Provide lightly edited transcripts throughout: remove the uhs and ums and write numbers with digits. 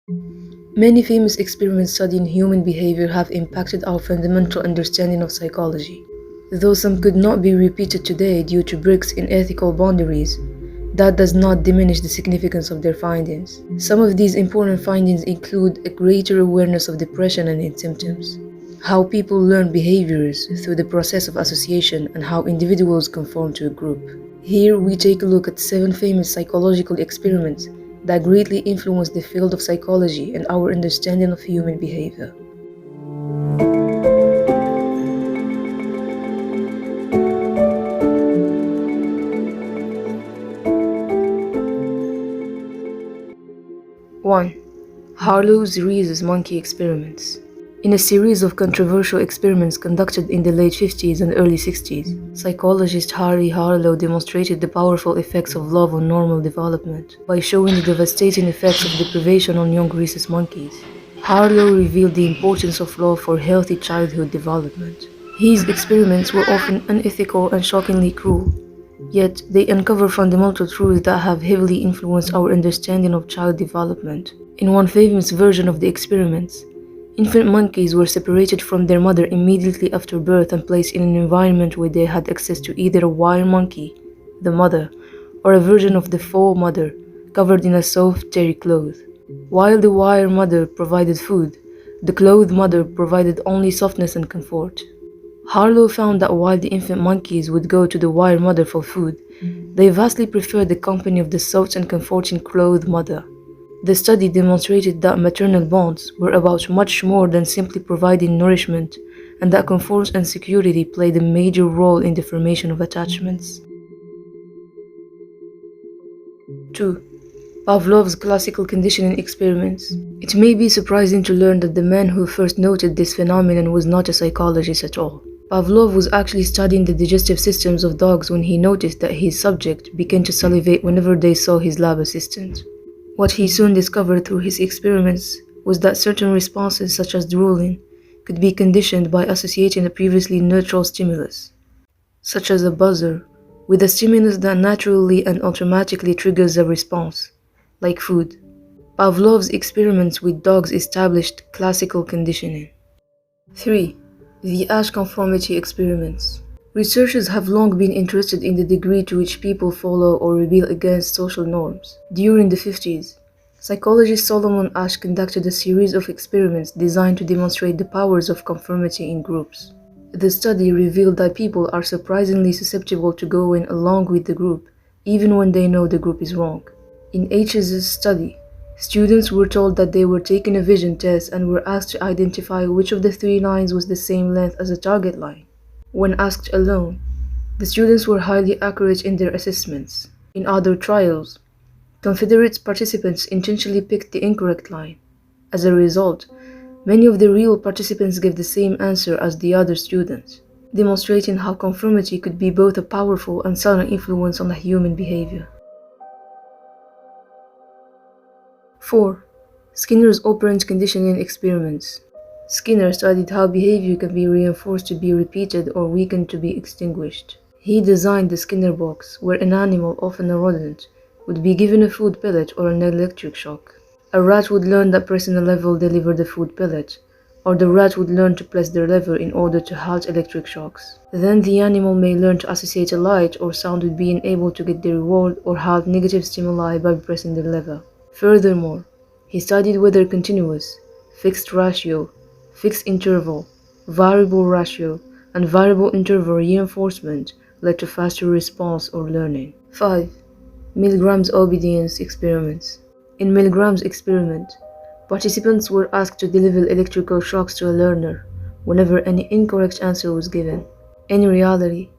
Many famous experiments studying human behavior have impacted our fundamental understanding of psychology. Though some could not be repeated today due to breaks in ethical boundaries, that does not diminish the significance of their findings. Some of these important findings include a greater awareness of depression and its symptoms, how people learn behaviors through the process of association, and how individuals conform to a group. Here we take a look at 7 famous psychological experiments that greatly influenced the field of psychology and our understanding of human behavior. One, Reiss monkey experiments. In a series of controversial experiments conducted in the late 50s and early 60s, psychologist Harlow demonstrated the powerful effects of love on normal development by showing the devastating effects of deprivation on young rhesus monkeys. Harlow revealed the importance of love for healthy childhood development. His experiments were often unethical and shockingly cruel, yet they uncover fundamental truths that have heavily influenced our understanding of child development. In one famous version of the experiments, infant monkeys were separated from their mother immediately after birth and placed in an environment where they had access to either a wire monkey, the mother, or a version of the faux mother, covered in a soft terry cloth. While the wire mother provided food, the clothed mother provided only softness and comfort. Harlow found that while the infant monkeys would go to the wire mother for food, they vastly preferred the company of the soft and comforting clothed mother. The study demonstrated that maternal bonds were about much more than simply providing nourishment, and that comfort and security played a major role in the formation of attachments. 2. Pavlovs classical conditioning experiments. It may be surprising to learn that the man who first noted this phenomenon was not a psychologist at all. Pavlov was actually studying the digestive systems of dogs when he noticed that his subject began to salivate whenever they saw his lab assistant. What he soon discovered through his experiments was that certain responses, such as drooling, could be conditioned by associating a previously neutral stimulus, such as a buzzer, with a stimulus that naturally and automatically triggers a response, like food. Pavlov's experiments with dogs established classical conditioning. 3. The Ash Conformity Experiments. Researchers have long been interested in the degree to which people follow or rebel against social norms. During the 50s, psychologist Solomon Asch conducted a series of experiments designed to demonstrate the powers of conformity in groups. The study revealed that people are surprisingly susceptible to going along with the group, even when they know the group is wrong. In H's study, students were told that they were taking a vision test and were asked to identify which of the 3 lines was the same length as a target line. When asked alone, the students were highly accurate in their assessments. In other trials, Confederate participants intentionally picked the incorrect line. As a result, many of the real participants gave the same answer as the other students, demonstrating how conformity could be both a powerful and subtle influence on the human behavior. 4. Skinner's Operant conditioning experiments. Skinner studied how behavior can be reinforced to be repeated or weakened to be extinguished. He designed the Skinner box, where an animal, often a rodent, would be given a food pellet or an electric shock. A rat would learn that pressing a lever delivered the food pellet, or the rat would learn to press the lever in order to halt electric shocks. Then the animal may learn to associate a light or sound with being able to get the reward or halt negative stimuli by pressing the lever. Furthermore, he studied whether continuous, fixed ratio, fixed interval, variable ratio, and variable interval reinforcement led to faster response or learning. 5. Milgram's obedience experiments. In Milgram's experiment, participants were asked to deliver electrical shocks to a learner whenever any incorrect answer was given. In reality,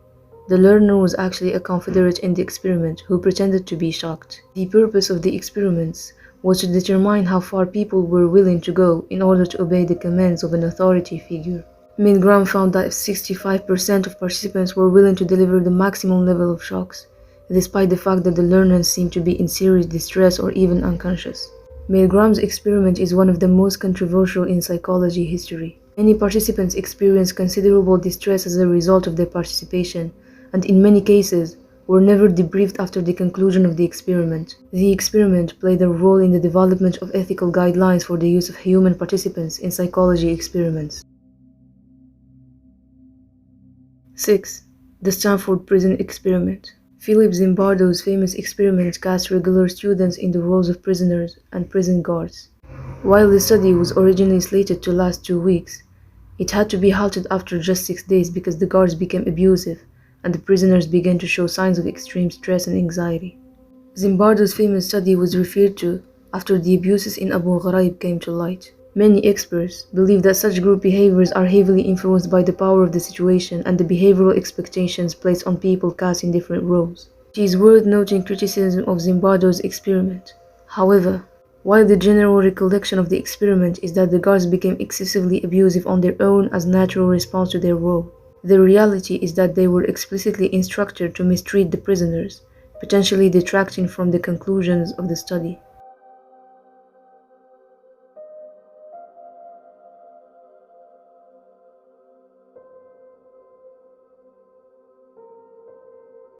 the learner was actually a Confederate in the experiment who pretended to be shocked. The purpose of the experiments was to determine how far people were willing to go in order to obey the commands of an authority figure. Milgram found that 65% of participants were willing to deliver the maximum level of shocks, despite the fact that the learners seemed to be in serious distress or even unconscious. Milgram's experiment is one of the most controversial in psychology history. Many participants experienced considerable distress as a result of their participation, and in many cases, were never debriefed after the conclusion of the experiment. The experiment played a role in the development of ethical guidelines for the use of human participants in psychology experiments. 6. The Stanford Prison Experiment. Philip Zimbardo's famous experiment cast regular students in the roles of prisoners and prison guards. While the study was originally slated to last 2 weeks, it had to be halted after just 6 days because the guards became abusive and the prisoners began to show signs of extreme stress and anxiety. Zimbardo's famous study was referred to after the abuses in Abu Ghraib came to light. Many experts believe that such group behaviors are heavily influenced by the power of the situation and the behavioral expectations placed on people cast in different roles. It is worth noting criticism of Zimbardo's experiment. However, while the general recollection of the experiment is that the guards became excessively abusive on their own as natural response to their role, the reality is that they were explicitly instructed to mistreat the prisoners, potentially detracting from the conclusions of the study.